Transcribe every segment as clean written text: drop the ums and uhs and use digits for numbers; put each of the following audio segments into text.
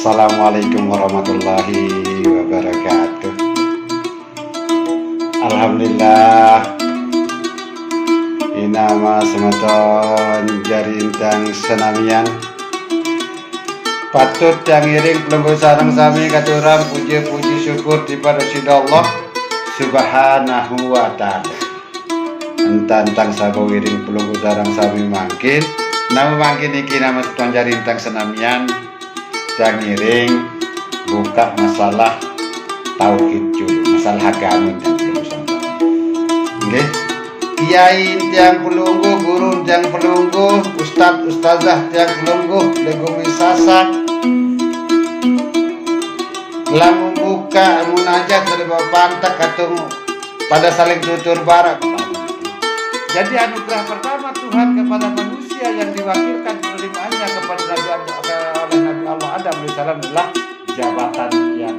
Assalamualaikum warahmatullahi wabarakatuh. Alhamdulillah inama semeton jarintang senamian patut yang iring pelenggu sarang sami katuram puji syukur dipada sida Allah subhanahu wa ta'ala. Entang sabo iring pelenggu sarang sami mangkin nama mangkin iki nama semeton jarintang senamian yang iring buka masalah tauhid dulu, masalah agama dan urusan. Nggih. Kiai tiang pelunggu, guru tiang pelunggu, ustazah tiang pelunggu, lego misasak. Lamun buka munajat dari pantak atau pada saling tutur barak. Jadi anugerah pertama Tuhan kepada manusia yang diwakilkan penerimaannya kepada Nabi Allah Adam alaihissalam adalah jabatan yang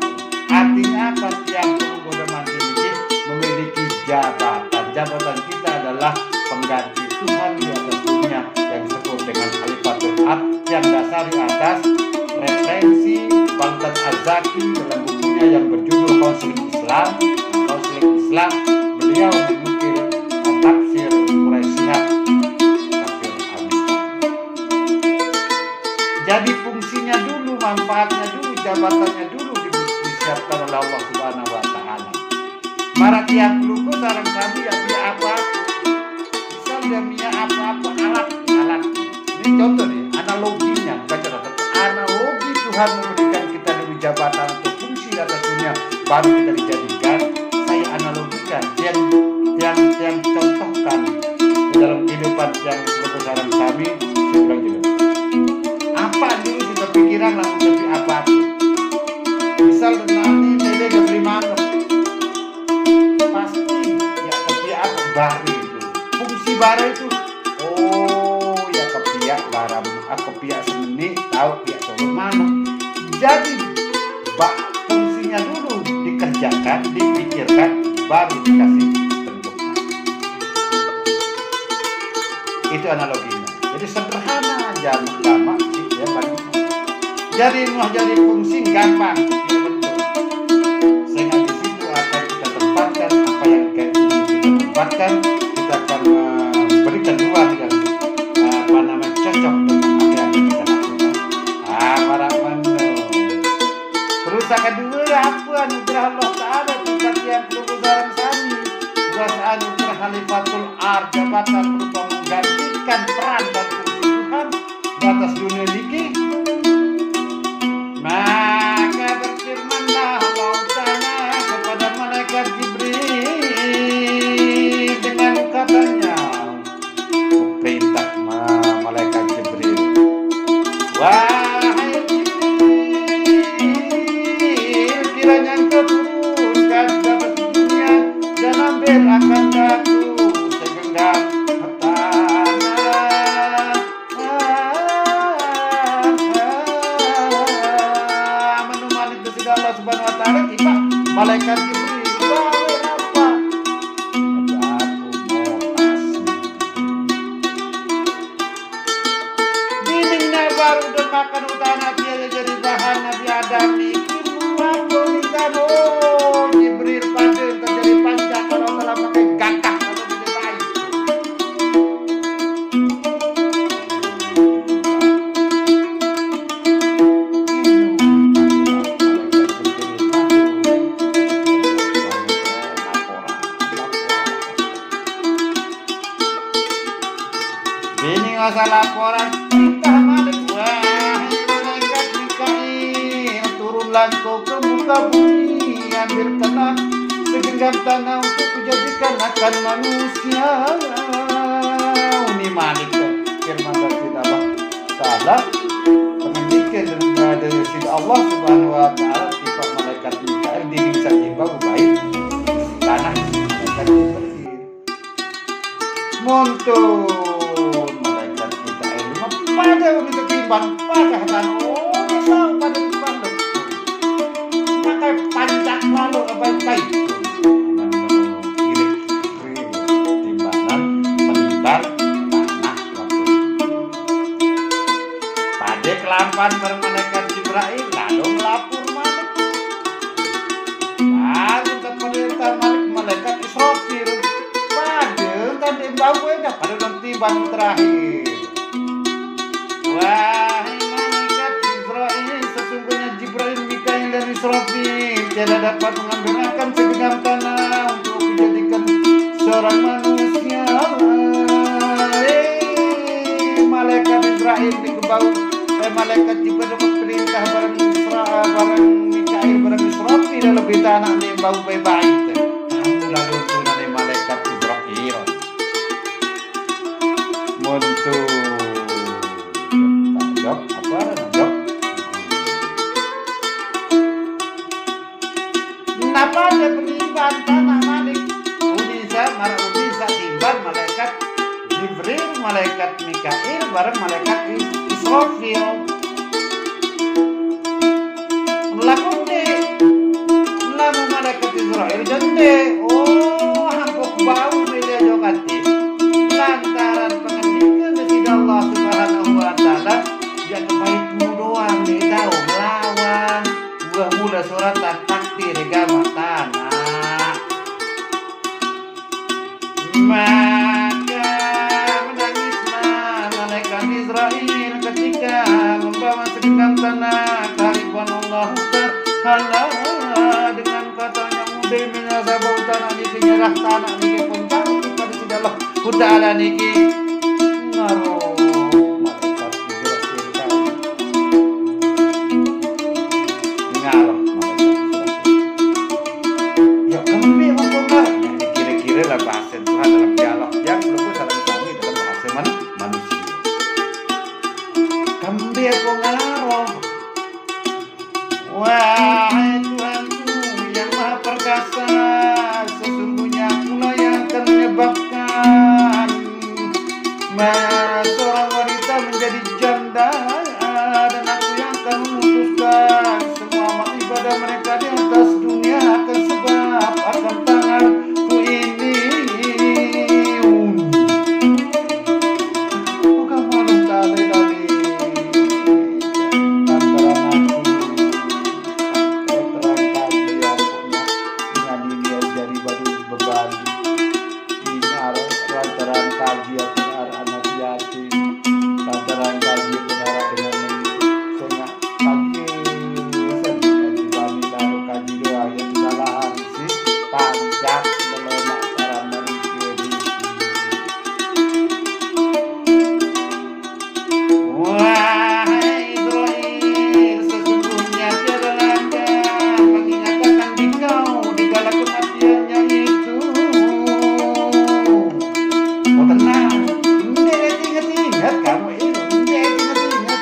artinya apa? Yang pemuda mandi ini memiliki jabatan. Jabatan kita adalah pengganti Tuhan di atas dunia yang disebut dengan Khalifatul Ard yang dasari atas referensi Baghdad Az-Zaki dalam bukunya yang berjudul Konseling Islam. Konseling Islam beliau mengukir tafsir Quraisyah, tafsir Al-Mustah. Jadi fungsinya dulu, manfaatnya dulu, jabatannya dulu disiapkan oleh Allah Subhanahu wa ta'ala. Mara tiap lugu sarang kami ya dia apa? Misal dia punya apa-apa alat. Ini contoh nih, analoginya bukan contoh. Analogi Tuhan memberikan kita dulu jabatan untuk fungsi atas dunia baru kita dijadikan. Saya analogikan yang contohkan di dalam kehidupan yang berkesaran kami. Saya bilang gitu. Apa dulu kita pikiran langsung jadi apa? Misal nanti saya diberi manuk, pasti ya kepiak apa bari itu. Fungsi bari itu, oh ya kepiak baram, kepiak semeni tahu piak telur manuk. Jadi fungsinya dulu dikerjakan, dipikirkan, baru dikasih bentuk manuk. Itu analoginya. Jadi sederhana aja lama sih ya bagi. Jadi mau jadi fungsi gampang. Sehingga di situ akan kita tempatkan apa yang ingin kita tempatkan, kita akan memberikan ruang yang cocok dengan apa yang kita lakukan. Para manu. Terus yang kedua apa anugerah Allah Taala tempat yang perlu dalam sami. Kuasa anugerah Khalifatul Ard jabatan berupa menggantikan peran dan fungsi Tuhan di atas dunia ini. Maka berfirmanlah Allah Ta'ala kepada malaikat Jibril dengan katanya, perintah malaikat Jibril, wahai Jibril, kiranya engkau turunkan dapat dunia dan ambil akan daku segenggam Allah Subhanahu wa ta'ala tiba malaikat Jibril bawa apa? Ada aku mau diningnya baru dan makan utana dia jadi bahan Nabi Adam mikir aku ni kamu Jibril pada terjadi panjang kalau telah pakai gagak kalau jadi baik. Ini masalah laporan kita Malik, wahai malaikat Mikail, turunlah kau ke muka bumi, ambilkanlah segenggam tanah untuk dijadikan akan manusia. Ini Malik firman dari Allah Taala menginginkan dari sisi Allah Subhanahu wa ta'ala tiba malaikat Mikail diringsa tiba baik tanah malaikat Jibril muntun malaikat Mikail pada begitu timbang pada tanah tahu pada timbang pakai panjang lalu baik-baik timbangan penimbang tanah waktu pada kelampan bermalaikat Jibril lalu kutipan terakhir. Wahai malaikat Israil, sesungguhnya Jibril, Mikail dan Israfil tidak dapat mengambilkan segenggam tanah untuk dijadikan seorang manusia. Malaikat Israil dikebau, malaikat Jibril dapat perintah barang Mikail barang Israfil dan lebih tanah ni bau baik-baik. Kamu lalu tunai malaikat Israil. Untuk job apa job? Napa ada penimban tanah malik? Unisa timban malaikat Jibril, malaikat Mikail bareng malaikat Israfil. Lakon deh, namu malaikat Israel jande. Oh, hampuk bau beda jokati. Lantaran pengendikan dari Allah Subhanahu Wa Taala, dia kebaikmu doang beda melawan. Buah muda surat takdir agama tanah. Maka menangislah malaikat Israel ketika membawa segenggam tanah kehadiran Allah Ta'ala dengan katanya mudah menyasabau tanah niki nyerah tanah niki pun tahu pada si Allah Ta'ala niki ngaruh malaikat Israel kali ngaruh malaikat Israel. Ya kamu memang benar. Kira-kira lah bahasa Tuhan dalam dialog yang belum dalam kami dalam bahasa manusia. Kembali aku ngaruh. Wahai Tuhanku yang maha perkasa, sesungguhnya akulah yang akan menyebabkan seorang wanita menjadi janda, dan aku yang akan memutuskan semua amal ibadah mereka di atas dunia akan sebab akan tanganku ini. Bukan malu tali-tali antara lantaran kaji anak yatim, lantaran kaji benar dengan sengak kaji kaji bani lalu kaji doa yang kesalahan si panjat dalam masalah manusia di wahai Israel, sesungguhnya tiada landa mengingatkan dikau di kala kematiannya itu. Tenang, ingat kamu ini, ingat.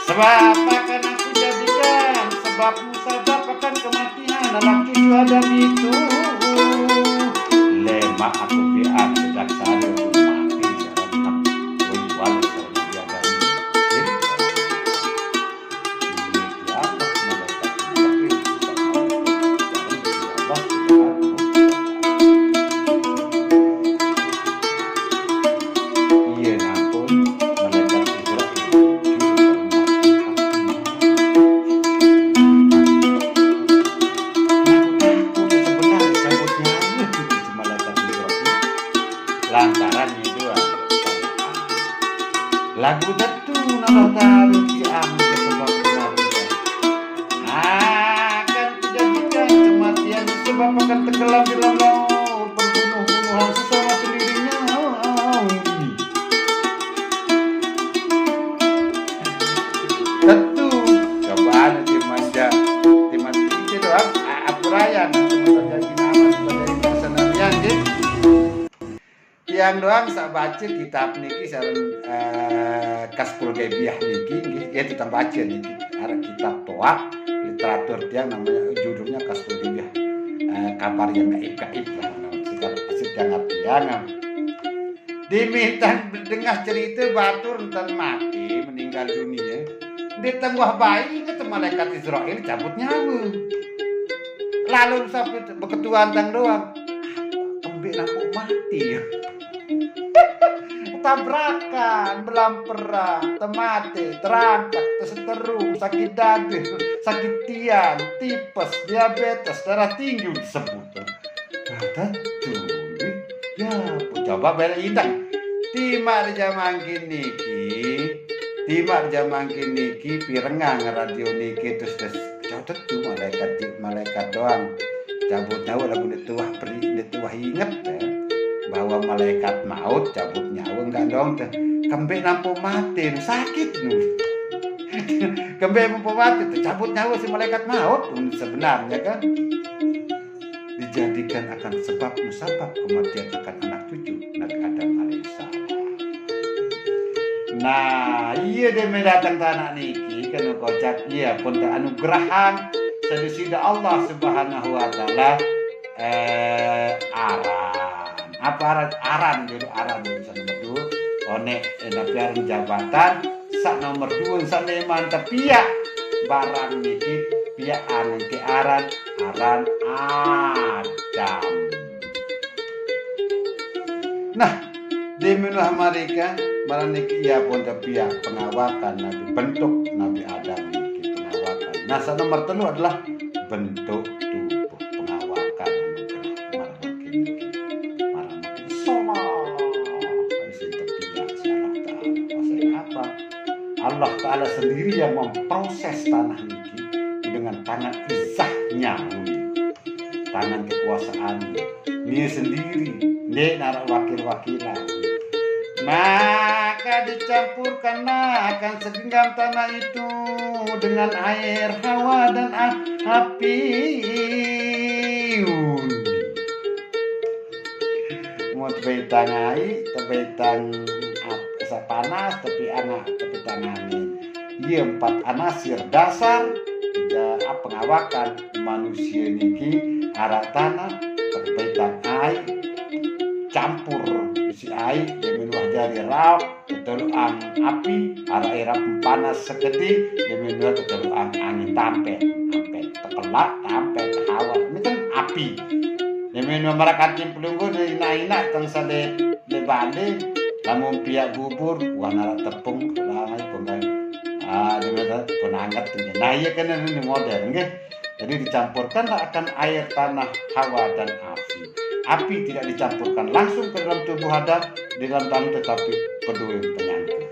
Sebab akan aku jadikan sebab musabab akan kematian dalam tujuh Adam itu. Lemak aku biar tidak sadar mati dalam walau dalam biadab ini. Lantaran itu lagu datu nama tahu kiamat sebab kematian akan dijadikan kematian sebab akan tenggelam di dalam laut perbunuh-bunuhan sesama sendirinya. Tentu cobaan dimanja itu doang apurayan terjadi nama sebagai kesenangan yang doang saya baca kitab niki sareng Kasful Gebiah niki ya kita baca niki ada kitab toa literatur dia namanya judulnya Kasful Gebiah kabar yang gaib lah kita sedang artian diminta dengar cerita batur entan mati meninggal dunia di tengah bayi itu malaikat Israel cabut nyawa lalu sampai beketuan tang doang kembali aku mati tabrakan, belamperang, temate, terangkat, terseteru, sakit dada, sakit tiang, tipes, diabetes, darah tinggi disebut. Tentu, Ya, coba balik indang. Timak zaman kini pirengang radio niki terus cotet tuh malaikat doang. Cabut nyawa lagu dituah inget ya, bahwa malaikat maut cabut nyawa enggak dong teh. Kembe nampu mati sakit nu. Kembe nampu mati tuh cabut nyawa si malaikat maut sebenarnya kan. Dijadikan akan sebab musabab kematian akan anak cucu Nabi Adam alaihissalam. Nah, iya dia mendatang tanah niki kena kocak iya pun anugerah sedesida Allah Subhanahu wa taala aran. Apa aran? Aran dulu bisa nomor 2. One nabi jabatan sak nomor 2 sak leman tapi ya barang niki pia aran ke aran Adam. Nah, di menua mereka barang niki ia pun tapi ya pengawakan Nabi bentuk Nabi Adam niki pengawakan. Nah, nomor 3 adalah bentuk tubuh pengawakan marah niki sholat isi tapi ya Allah Taala. Apa? Allah Taala sendiri yang memproses tanah niki dengan tangan izahnya, tangan kekuasaannya. Dia sendiri, dia narak wakil-wakilan. Maka dicampurkan akan segenggam tanah itu dengan air, hawa dan api. Mau tebetang air, tebetang panas, tapi angin. Ia 4 anasir dasar pengawakan manusia niki arah tanah perbaikan air campur isi air demi luah jari rauk teteluang api arah air panas seketi demi luah teteluang angin tampe tepelak tampe hawa ini kan api demi luah marakatin pelunggu dari ina tangsale lebale lamun pihak bubur warna tepung langai penggai dimana penangat ini. Nah iya kan ini modern nggih. Jadi dicampurkanlah akan air, tanah, hawa dan api. Api tidak dicampurkan langsung ke dalam tubuh Adam di dalam tanah tetapi peduli penyangkut.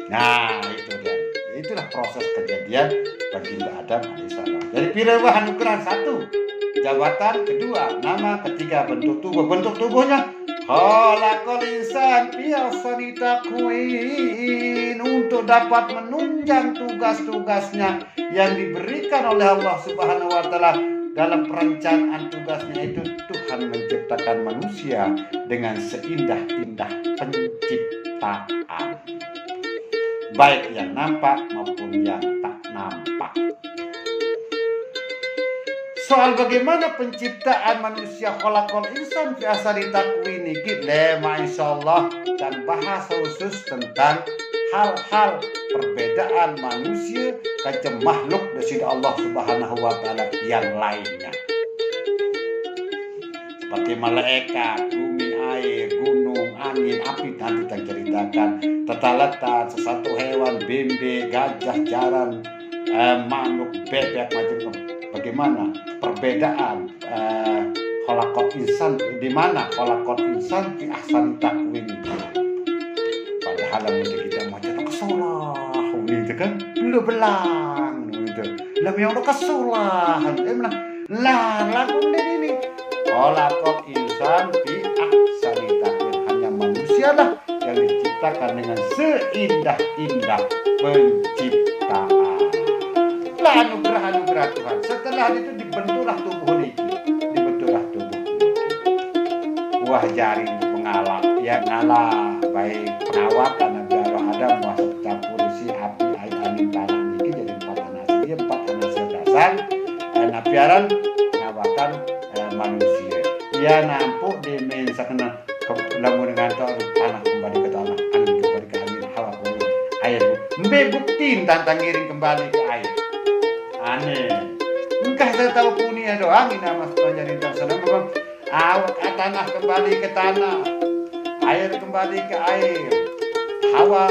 Nah itu dia. Itulah proses kejadian baginda Adam alaihissalam. Dari pirawah anugerah 1, jabatan 2, nama 3, bentuk tubuh. Bentuk tubuhnya khalaqal insan fi ahsani taqwim untuk dapat menunjang tugas-tugasnya yang diberikan oleh Allah Subhanahu wa taala dalam perencanaan tugasnya itu. Tuhan menciptakan manusia dengan seindah-indah penciptaan, baik yang nampak maupun yang tak nampak. Soal bagaimana penciptaan manusia khalaqal insan fi ahsani taqwim niki lema insyaallah dan bahas khusus tentang hal-hal perbedaan manusia kacem makhluk dari Allah Subhanahu wa taala yang lainnya. Seperti malaikat, bumi, air, gunung, angin, api nanti kita ceritakan. Tetaletan, sesuatu hewan, bembe, gajah, jaran, manuk, bebek macam-macam. Bagaimana perbedaan khalaqal insan di mana khalaqal insan fi ahsani taqwim itu. Padahal kita macam kesolah gitu kan. Lu belang gitu. Lah yang kesolahan lah lagu ini. Khalaqal insan fi ahsani taqwim, hanya manusia lah yang diciptakan dengan seindah-indah penciptaan. Lah anugerah Tuhan. Setelah itu dibentuklah tubuh niki. Wah jari pengalak ya ngalah baik pengawakan Nabi Adam masuk campur isi api air angin tanah niki jadi 4 anasir. Dia 4 anasir dasar Nabi Adam pengawakan manusia. Ia nampuk di sakena lamun dengan tanah kembali ke tanah, angin kembali ke angin, hawa kembali air. Mbe buktiin tantang ngiring kembali ke air. Aneh. Engkau saya tahu punya doang ini nama pelajari dan senang memang awak tanah kembali ke tanah, air kembali ke air, hawa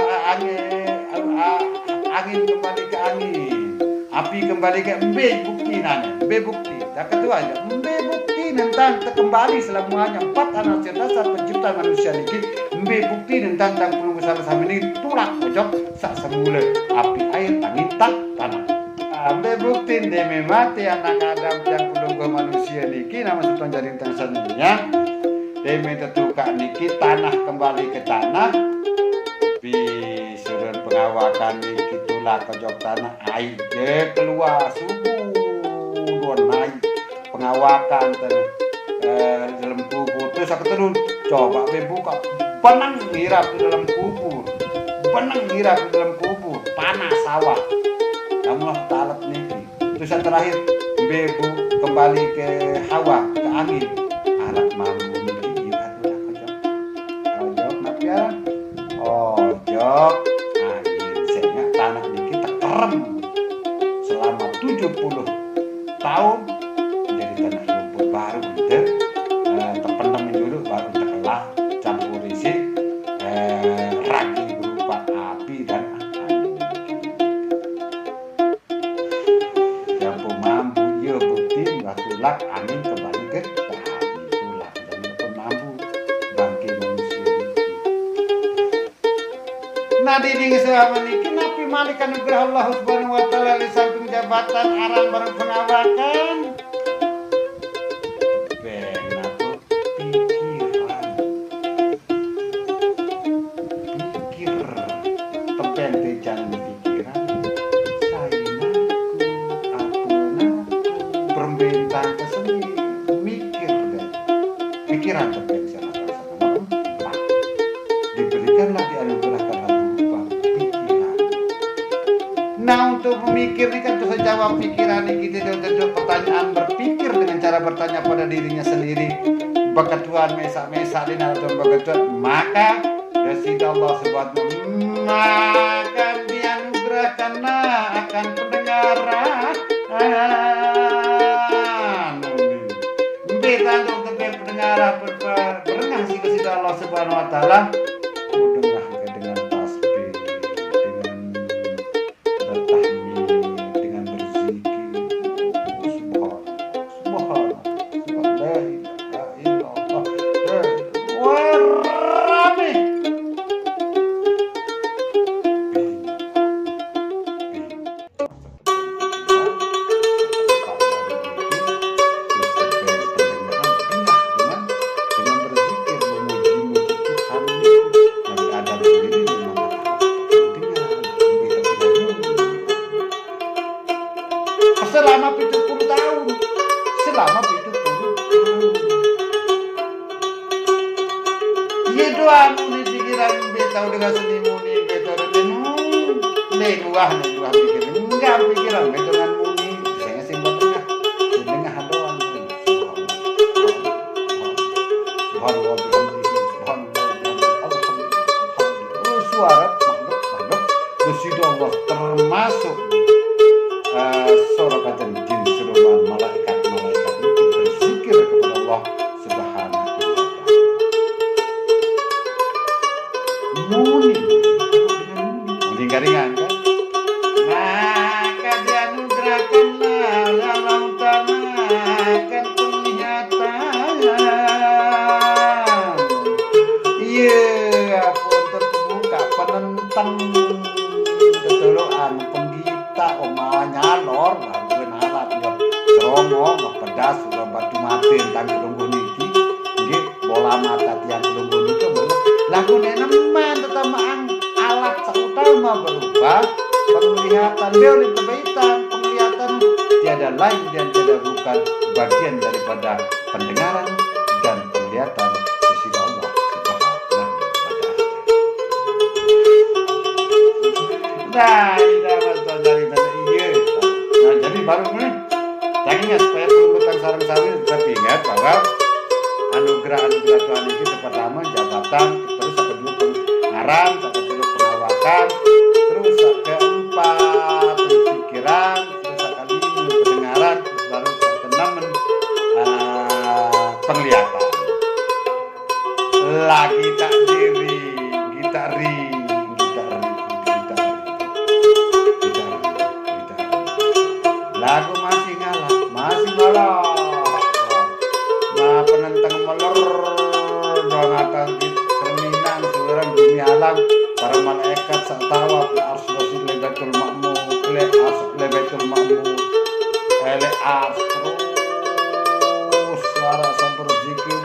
angin kembali ke angin, api kembali ke mbe bukti nanya, mbe bukti. Dan kedua aja mbe bukti bukti tentang kembali selamanya 4 anak cerdas pencipta manusia niki mbe bukti tentang pulung besar sama ini tulak pojok sak semula api air angin tak tanah ambe bukti demi mati anak Adam yang pulung manusia niki nama sultan jaring tangannya demi tetuka niki tanah kembali ke tanah bisuran pengawakan niki tulak pojok tanah air keluar subuh dua naik pengawakan dalam kubur terus aku terus coba buka penang hirap di dalam kubur panas sawah kamu lah talat nih terus yang terakhir bebu kembali ke hawa ke angin alat mampu nih ojok napiara ojok angin sehingga tanah ini kita kerem selama 70 tahun jadi tanah lumpur baru terpendam dulu baru terkelah campur isi ragi berupa api dan angin yang mampu ya bukti nggak tulak angin kembali ke api tulak dan pun mampu bangkit manusia nah dinding selama ini kenapa malik anugerah Allah subhanahu wa ta'ala di samping jabatan aran bareng pengawakan pikiran terkait siapa diberikanlah dianugerahkan berupa pikiran. Nah untuk memikir ini kan bisa jawab pikiran ini kita duduk pertanyaan berpikir dengan cara bertanya pada dirinya sendiri. Bakat Tuhan mesa di dalam bakat Tuhan maka resida Allah subhanahu maka dianugerahkanlah akan pendengaran. Tanduk tepi pendengaran berenang sih kesida Allah subhanahu wa ta'ala mendengar dengan tasbih dengan bertahmid dengan berzikir subhanallah la ilaha illallah warame selama 70 tahun iya doang ini pikiran betau dengan senimu nih betau dengan neguah pikiran enggak pikiran betau dengan muni saya simpel tengah doang suara makhluk bersido Allah termasuk sorokan jin seruman malaikat itu berzikir kepada Allah subhanahu wa ta'ala muni garingan kan maka dianugerahkanlah dalam tanah akan penglihatan iya pun terbuka penentang ketuluan penggita nyalor baru alat seromo pedas sudah batu mati tentang kedunggu niki nggih bola mata tiang kedunggu niki lagu neneman tetamaan alat utama berupa penglihatan beliau penglihatan tiada lain dan tiada bukan bagian daripada pendengaran dan penglihatan sesida Allah subhanahu wa ta'ala. Nah, dari nah jadi baru nih tadinya supaya pengurutan sarang-sarang tetap ingat bahwa anugerah Tuhan ini pertama jabatan terus yang kedua pengaran yang kedua pengawakan terus yang keempat pikiran terus yang kelima pendengaran terus baru yang keenam penglihatan lagi tak diri kita lagu masih ngalah sak tawa ars dosin lebatul makmur le ars lebatul makmur le ars terus suara sabar zikir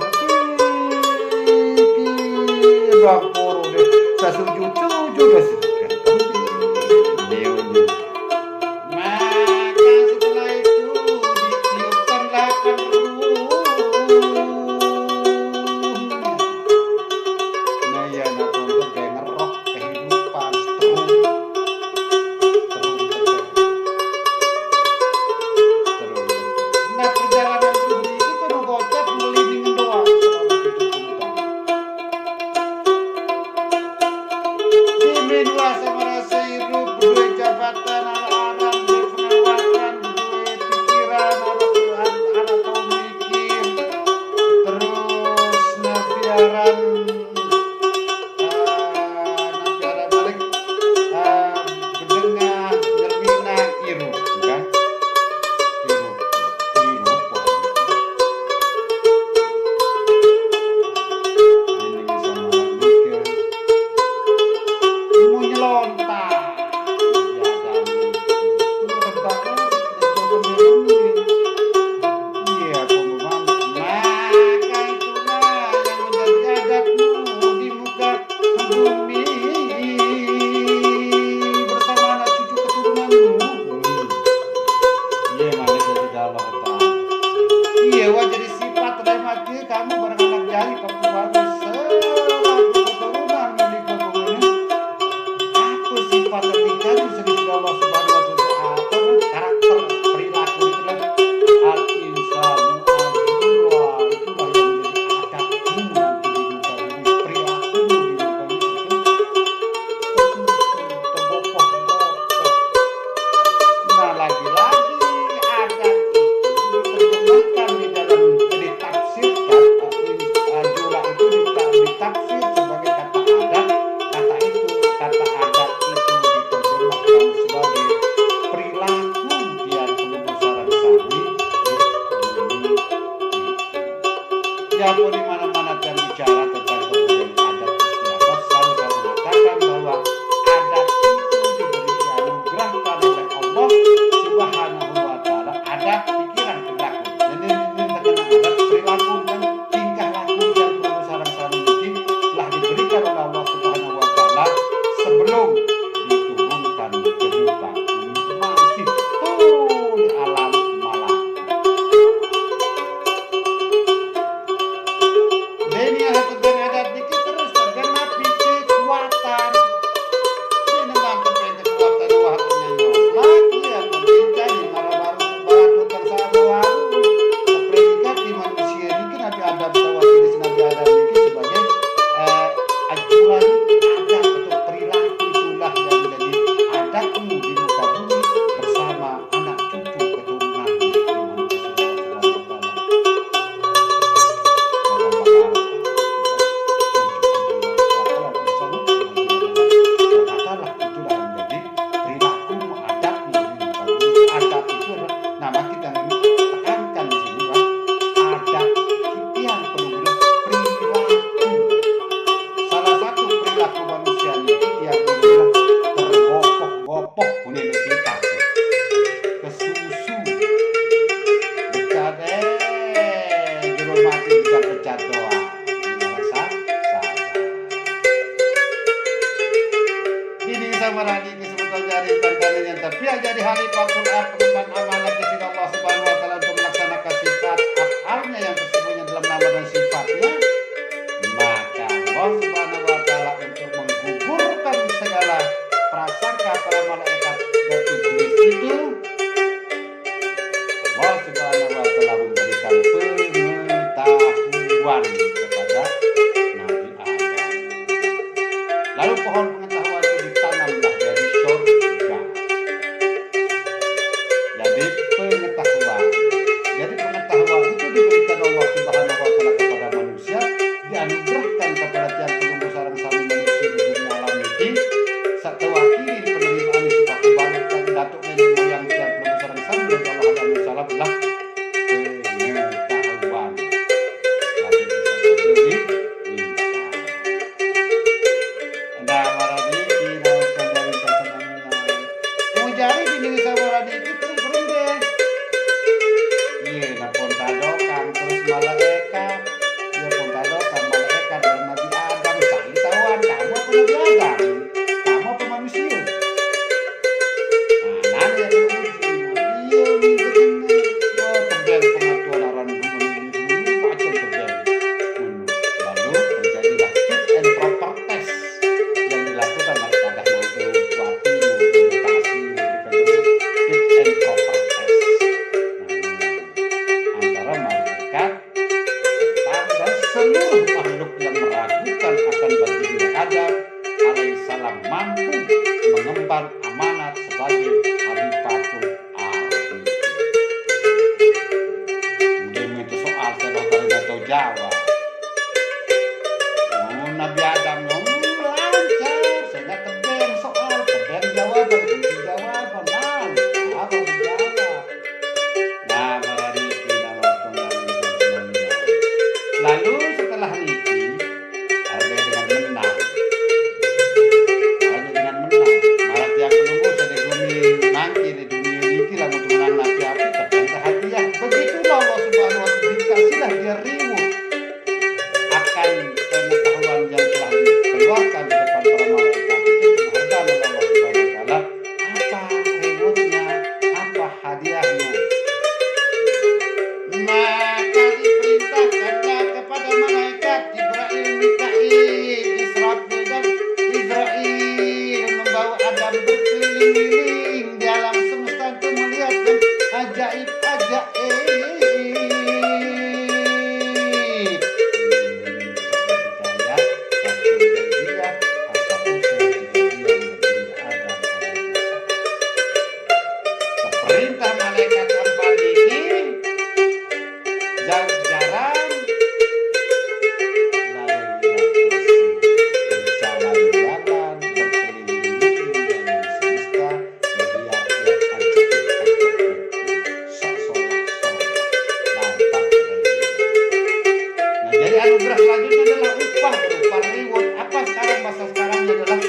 rapor deh sasujud tujuh dosin maka setelah itu ditiupkanlah kan Jawa. Nabi Adam lancar, saya nggak tebeng soal, tebeng jawaban, kunci jawaban, apa menjawab. Nah, berarti nama Tuhan. Lalu setelah itu, ada dengan menang. Malah tiang penunggu sedang bumi nangki di dunia ini lah untuk menang nabi api, tebeng hadiah. Begitulah Allah Subhanahu wa Ta'ala, dikasihlah dia riwuh akan pengetahuan yang telah dikeluarkan di depan para malaikat itu, penghargaan oleh Allah Subhanahu wa Ta'ala. Apa rewardnya, apa hadiahnya? Maka diperintahkanlah kepada malaikat Jibril, Mikail, Israfil dan Israil membawa Adam berkeliling-keliling di alam semesta untuk melihat yang ajaib-ajaib. Perintah malaikat tanpa izin, jauh jarang, lalu berjalan-jalan, berkeliling-keliling dalam semesta, melihat yang ajaib-ajaib, seolah-olah nampak keren. Nah, jadi anugerah selanjutnya adalah upah, berupa reward. Apa sekarang, masa sekarangnya adalah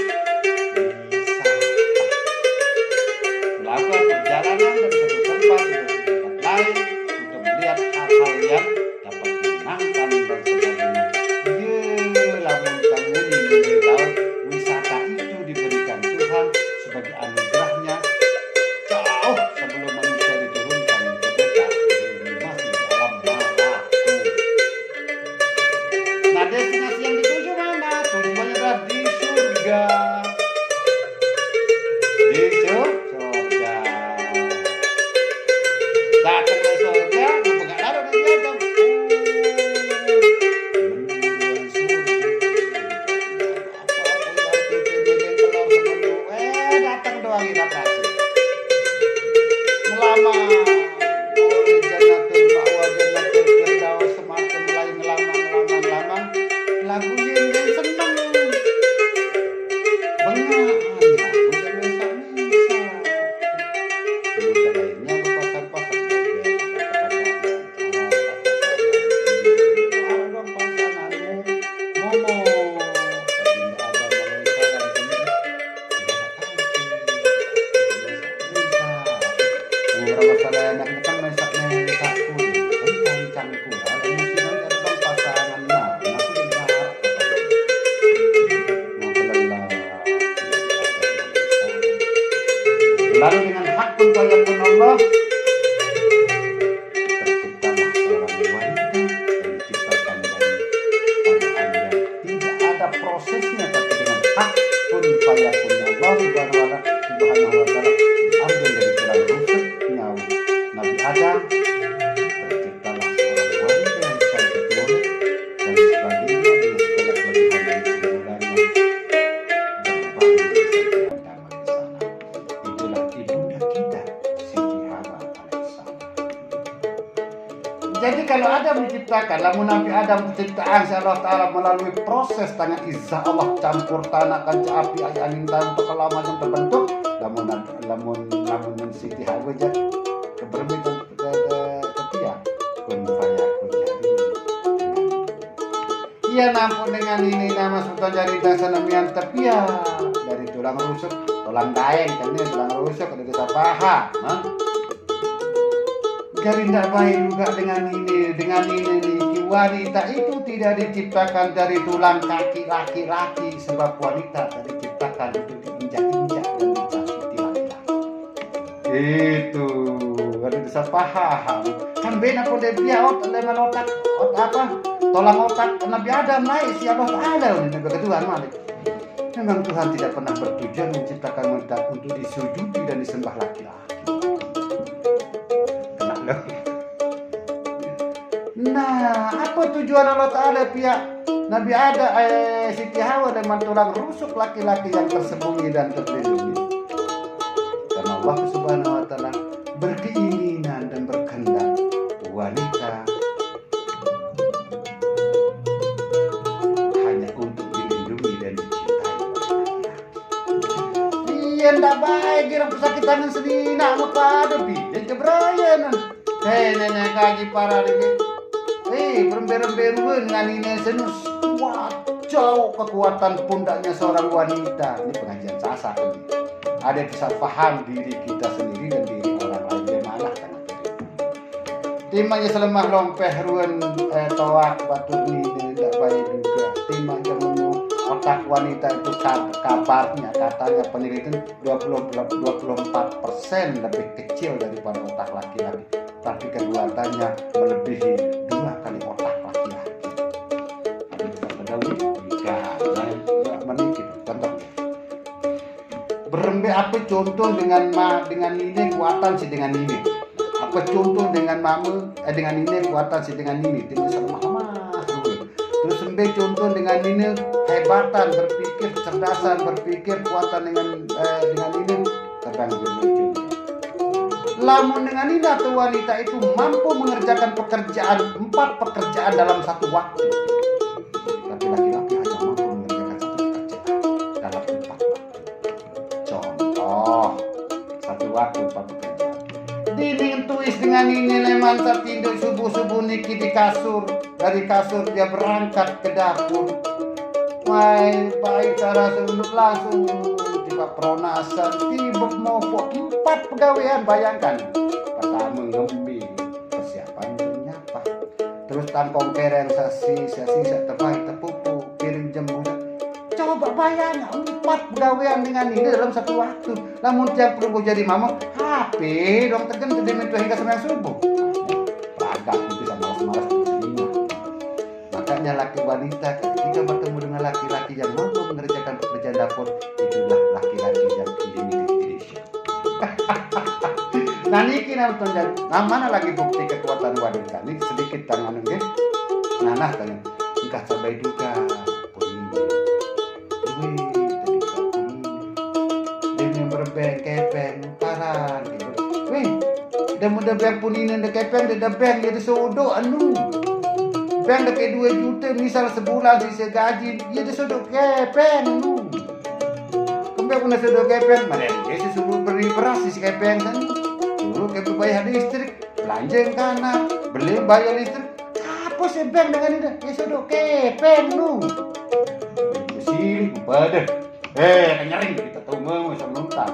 melakukan perjalanan dari satu tempat ke tempat lain untuk melihat hal-hal yang dapat menyenangkan dan sebagainya. Lamun kamu memberitahu wisata itu diberikan Tuhan sebagai anugerahnya jauh sebelum manusia diturunkan ke bumi, masih di alam malaku. Nah, destinasi yang dituju mana? Tujuannya adalah di surga. Di surga. Datang ke surga, bukan ada Nabi Adam. Mendirikan surga. Apa-apa yang dipilih telur sebelum datang doang kita kasih. Melamar oleh Jannatul Ma'wa, Jannatul Firdaus, semacam lain ngelamar. Lagu yang dia senang. Bengaan lagu yang mesa-mesa. Kemudian lainnya berpasang-pasang lalu dengan hak pun fayakun Allah terciptalah seorang wanita yang diciptakan dari keadaan yang tidak ada prosesnya, tapi dengan hak pun fayakun Allah Subhanahu wa Ta'ala diambil dari tulang rusuknya Nabi Adam, terciptalah seorang wanita yang cantik murid dan sebagainya dengan segala kelebihan dan keunggulannya. Jadi kalau Adam diciptakan, lamun Nabi Adam penciptaan Allah Ta'ala melalui proses tangan izah Allah campur tanah kaca api ayat angin tanah untuk lama yang terbentuk, lamun Siti Hawa jadi kebermitan ketia kun fayakun jadi. Ia nampun dengan ini nama sultan jari dasar namian tepia dari tulang rusuk, tulang daeng kan ini tulang rusuk dari desa paha, jadi tidak baik juga dengan ini wanita itu tidak diciptakan dari tulang kaki laki-laki, sebab wanita diciptakan untuk diinjak-injak dan dicaciti laki-laki. Itu ada bisa paham kan bena kode dia leman otak apa tolang otak Nabi Adam naik si Allah Ta'ala ini kebetulan malik. Memang Tuhan tidak pernah bertujuan menciptakan wanita untuk disujudi dan disembah laki-laki. Nah, apa tujuan Allah Ta'ala pihak Nabi Adam Siti Hawa dengan tulang rusuk laki-laki yang tersembunyi dan terlindungi? Karena Allah Subhanahu wa Ta'ala berkeinginan dan berkehendak wanita tangan seni nak pada bidan kebrayan. Nenek kaji para lagi. Berember-emberuan dengan ini senus. Wah, jauh kekuatan pundaknya seorang wanita. Ini pengajian sasa ini. Ada bisa paham diri kita sendiri dan diri orang lain bagaimana kan. Timanya selemah lompeh ruan toak batur ni tidak baik juga. Timanya menu otak wanita itu kabarnya katanya penelitian 24% lebih kecil daripada otak laki-laki. Tapi kekuatannya melebihi 2 kali otak laki-laki. Ada bisa peduli jika menikah contohnya. Berembe apa contoh dengan ini kuatan si dengan ini. Apa contoh dengan dengan ini kuatan si dengan ini. Tidak sama-sama. Terus embe contoh dengan ini hebatan berpikir, kecerdasan berpikir, kuatan dengan ini terbang contoh. Lamun dengan ini atau wanita itu mampu mengerjakan 4 pekerjaan dalam satu waktu. Tapi laki-laki hanya mampu mengerjakan 1 pekerjaan dalam 4 waktu. Contoh, 1 waktu 4 pekerjaan. Dinding tuis dengan ini leman tertidur subuh-subuh niki di kasur. Dari kasur dia berangkat ke dapur. Wah, baik cara sebelum langsung tiba peronasan, tiba mopok 4 pegawaian, bayangkan. Pertama ngembi, persiapan untuk nyapa. Terus tangkong kereng sasi terbaik tepupu, piring jemur. Coba bayangkan 4 pegawaian dengan ini dalam 1 waktu. Namun tiap perlu jadi mamok, HP dong tegen mentu hingga sembilan subuh. Ragak itu sama malas-malas. Makanya laki wanita ketika bertemu dengan laki-laki yang mampu mengerjakan pekerjaan dapur, itulah laki-laki yang limited edition. Nah niki mana lagi bukti kekuatan wanita ini sedikit tangan nggih. Nah tanya, engkau sampai duka punine. Demi berbeng kepeng paran gitu. Demi berbeng punine de kepeng de beng jadi sodo anu. Beng dekat 2 juta misal sebulan sisa gaji, dia disodok kepeng nu. Kembali pun disodok kepeng, mana dia suruh beri beras si kepeng kan. Suruh kepeng bayar listrik, belanja yang kana, beli bayar listrik. Apa sih beng dengan ini? Dia sodok kepeng nu. Sini pada, nyaring kita tahu mau sama nonton.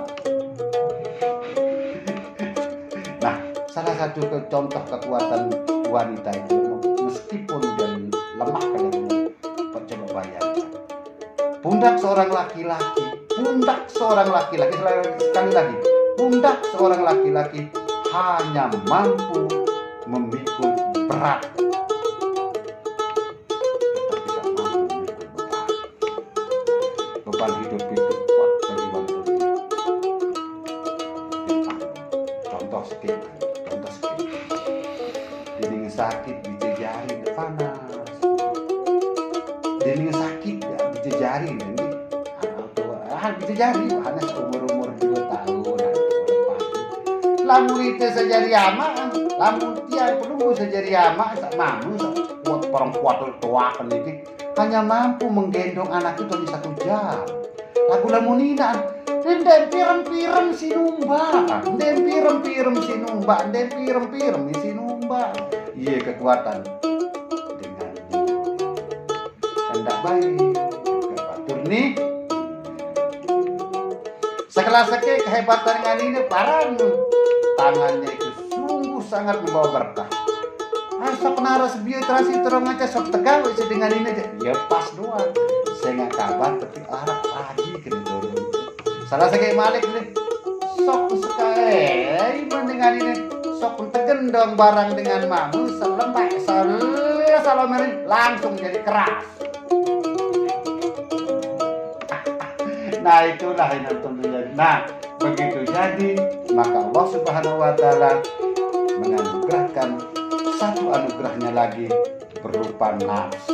Nah, salah satu contoh kekuatan wanita itu. Meskipun dia lemah kadang-kadang, coba bayangkan. Pundak seorang laki-laki, sekali lagi, pundak seorang laki-laki hanya mampu memikul berat, tetapi tidak mampu memikul beban. Beban hidup itu kuat dari wanita. Contoh sedikit. Dinding sakit jari panas, dinding sakit ya dijejari nanti dijejari hanya umur 2 tahun lamun itu sejari ama lamun tiap perlu sejari ama sak mamu buat perempuan tua pendidik hanya mampu menggendong anak itu di 1 jam. Lagu lamunina den pirem-pirem si numba, den pirem-pirem si numba. Iya kekuatan dengan hendak baik kebatur nih sekelas kehebatan dengan ini paran tangannya itu sungguh sangat membawa berkah. Asap naras biotrasi terong aja sok tegawe dengan ini aja ya pas doang saya nggak kabar tapi arah pagi kena dorong salah sekali malik nih sok sekali dengan ini sok tegendong barang dengan mamu selembak salomerin langsung jadi keras. Nah itulah yang tentunya. Nah begitu jadi maka Allah Subhanahu Wa Taala menganugerahkan satu anugerahnya lagi berupa nafs.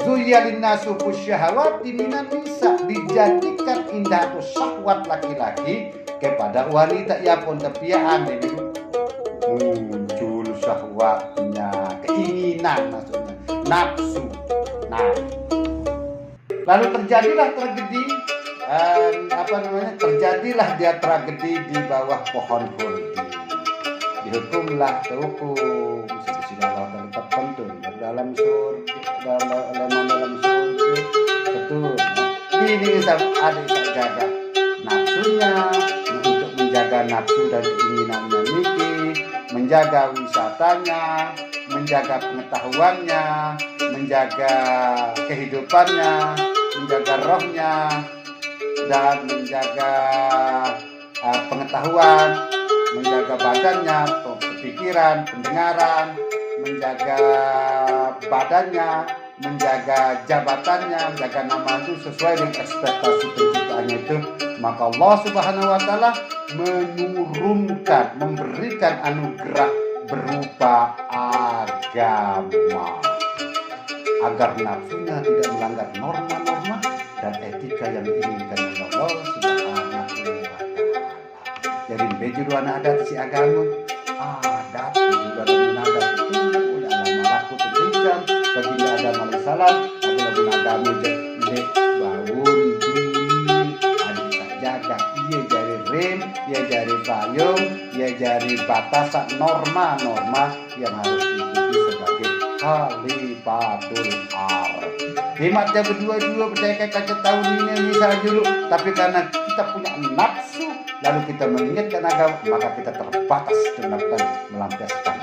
Zuyyalin nasu syahawati minan nisa, dijadikan indah atau syahwat laki-laki kepada wanita ya pun tepiaan ini muncul syahwatnya, keinginan maksudnya, nafsu. Nah, lalu terjadilah tragedi terjadilah dia tragedi di bawah pohon huldi. Dihukumlah terhukum Allah tertentu dalam surga, dalam surga, betul. Ini adik tak jaga nafsunya, untuk menjaga nafsu dan keinginannya niki, menjaga wisatanya, menjaga pengetahuannya, menjaga kehidupannya, menjaga rohnya, dan menjaga pengetahuan, menjaga badannya, pikiran, pendengaran, menjaga badannya, menjaga jabatannya, menjaga nama itu sesuai dengan ekspektasi penciptaannya itu. Maka Allah Subhanahu wa Ta'ala menurunkan, memberikan anugerah berupa agama agar nafsunya tidak melanggar norma-norma dan etika yang diinginkan oleh Allah Subhanahu wa Ta'ala. Jadi bejuruan adat si agama, adat bejuruan adat itu dalam malaku pendidikan baginda Adam alaihissalam adalah agama jadi bangun dunia adik tak jaga, ia jadi rem, ia jadi payung, ia jadi batasan norma-norma yang harus diikuti sebagai khalifatul ard. Hematnya berdua-dua percaya kaca tahun ini bisa dulu, tapi karena kita punya nafsu lalu kita mengingatkan agama, maka kita terbatas dan melakukan melampiaskan